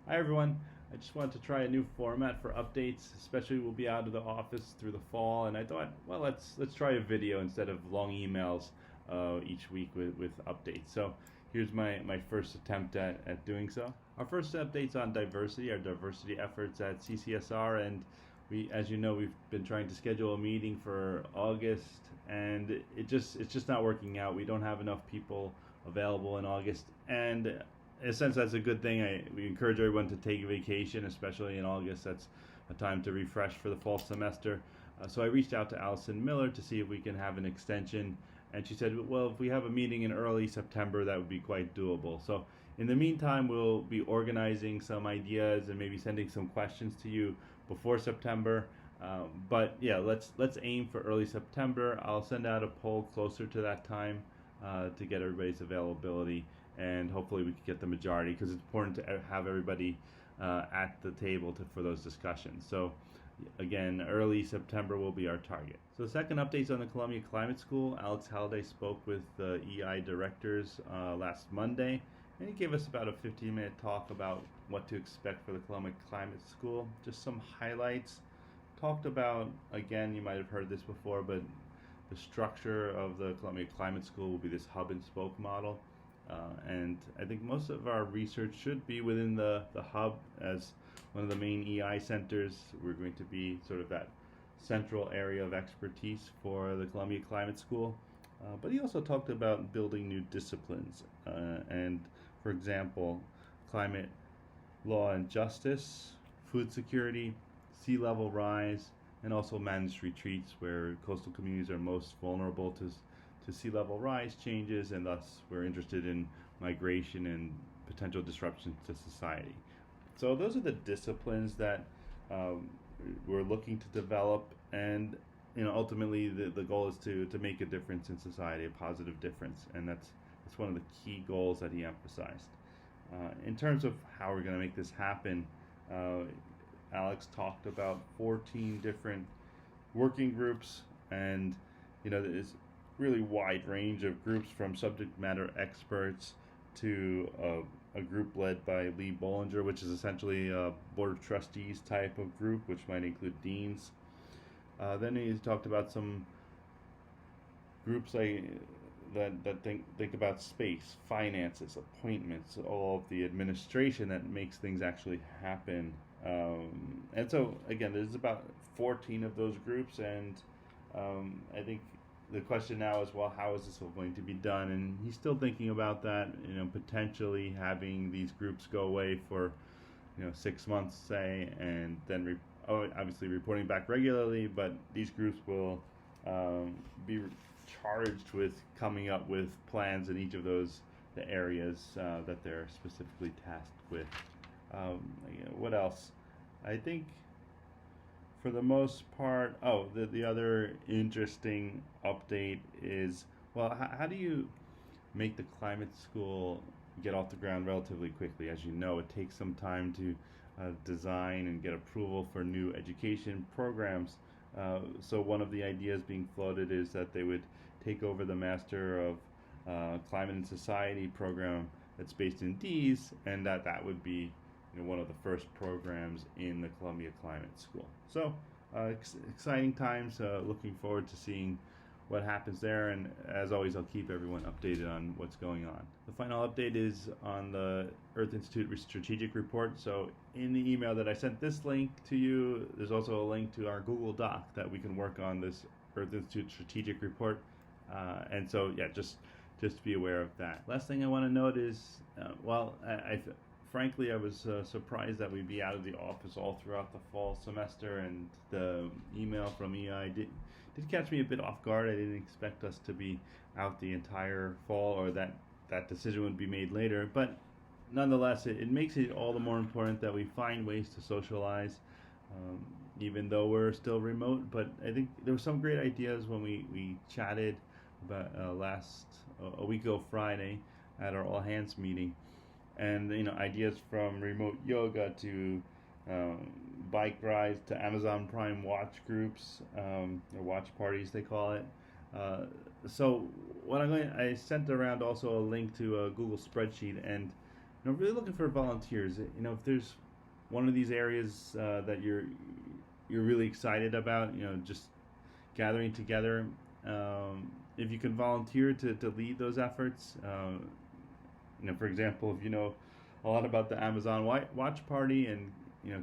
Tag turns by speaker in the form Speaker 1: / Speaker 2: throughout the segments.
Speaker 1: Hi everyone. I just wanted to try a new format for updates, especially we'll be out of the office through the fall, and I thought, well, let's try a video instead of long emails each week with updates. So here's my first attempt at doing so. Our first update's on diversity, our diversity efforts at CCSR, and as you know, we've been trying to schedule a meeting for August, and it's just not working out. We don't have enough people available in August, and in a sense, that's a good thing. We encourage everyone to take a vacation, especially in August. That's a time to refresh for the fall semester. So I reached out to Allison Miller to see if we can have an extension, and she said, well, if we have a meeting in early September, that would be quite doable. So in the meantime, we'll be organizing some ideas and maybe sending some questions to you before September. But yeah, let's aim for early September. I'll send out a poll closer to that time to get everybody's availability, and hopefully we can get the majority because it's important to have everybody at the table for those discussions. So again, early September will be our target. So the second update is on the Columbia Climate School. Alex Halliday spoke with the EI directors last Monday, and he gave us about a 15-minute talk about what to expect for the Columbia Climate School. Just some highlights. Talked about, again, you might have heard this before, but the structure of the Columbia Climate School will be this hub and spoke model. And I think most of our research should be within the hub as one of the main EI centers. We're going to be sort of that central area of expertise for the Columbia Climate School. But he also talked about building new disciplines. And for example, climate law and justice, food security, sea level rise, and also managed retreats where coastal communities are most vulnerable to sea level rise changes, and thus we're interested in migration and potential disruptions to society. So those are the disciplines that we're looking to develop, and ultimately the goal is to make a difference in society, a positive difference, and that's one of the key goals that he emphasized. In terms of how we're going to make this happen, Alex talked about 14 different working groups, and there's really wide range of groups from subject matter experts to a group led by Lee Bollinger, which is essentially a board of trustees type of group, which might include deans. Then he talked about some groups that think about space, finances, appointments, all of the administration that makes things actually happen. And so again, there's about 14 of those groups, and I think the question now is, well, how is this going to be done? And he's still thinking about that. Potentially having these groups go away for 6 months, say, and then obviously reporting back regularly. But these groups will be charged with coming up with plans in each of the areas that they're specifically tasked with. What else? I think for the most part, the other interesting update is, well, how do you make the climate school get off the ground relatively quickly? As you know, it takes some time to design and get approval for new education programs. So one of the ideas being floated is that they would take over the Master of Climate and Society program that's based in D's, and that would be one of the first programs in the Columbia Climate School. So exciting times. Looking forward to seeing what happens there, and as always, I'll keep everyone updated on what's going on. The final update is on the Earth Institute strategic report. So in the email that I sent this link to you, there's also a link to our Google Doc that we can work on this Earth Institute strategic report. And so yeah, just be aware of that. Last thing I want to note is, frankly, I was surprised that we'd be out of the office all throughout the fall semester, and the email from EI did catch me a bit off guard. I didn't expect us to be out the entire fall, or that decision would be made later. But nonetheless, it makes it all the more important that we find ways to socialize, even though we're still remote. But I think there were some great ideas when we chatted about a week ago Friday at our all hands meeting, and ideas from remote yoga to bike rides to Amazon Prime watch groups, or watch parties they call it. So I sent around also a link to a Google spreadsheet, and really looking for volunteers. If there's one of these areas that you're really excited about, just gathering together. If you can volunteer to lead those efforts, for example, if you know a lot about the Amazon Watch Party and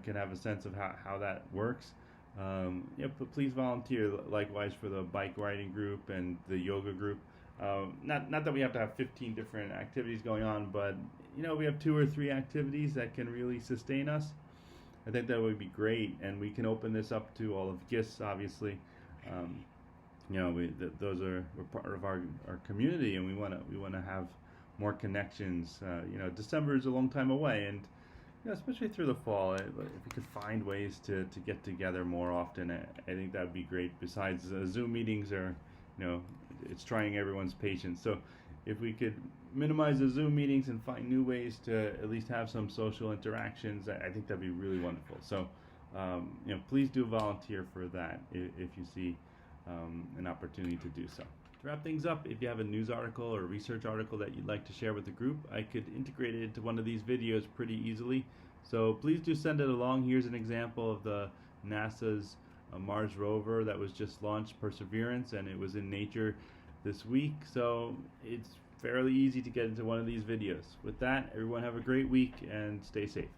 Speaker 1: can have a sense of how that works, but please volunteer. Likewise for the bike riding group and the yoga group. Not that we have to have 15 different activities going on, but we have 2 or 3 activities that can really sustain us. I think that would be great, and we can open this up to all of GIST, obviously. Those are we're part of our community, and we want to have more connections. December is a long time away, and especially through the fall, if we could find ways to get together more often, I think that would be great. Besides, Zoom meetings are, it's trying everyone's patience. So if we could minimize the Zoom meetings and find new ways to at least have some social interactions, I think that'd be really wonderful. So, please do volunteer for that if you see an opportunity to do so. To wrap things up, if you have a news article or research article that you'd like to share with the group, I could integrate it into one of these videos pretty easily. So please do send it along. Here's an example of the NASA's Mars rover that was just launched, Perseverance, and it was in Nature this week. So it's fairly easy to get into one of these videos. With that, everyone have a great week and stay safe.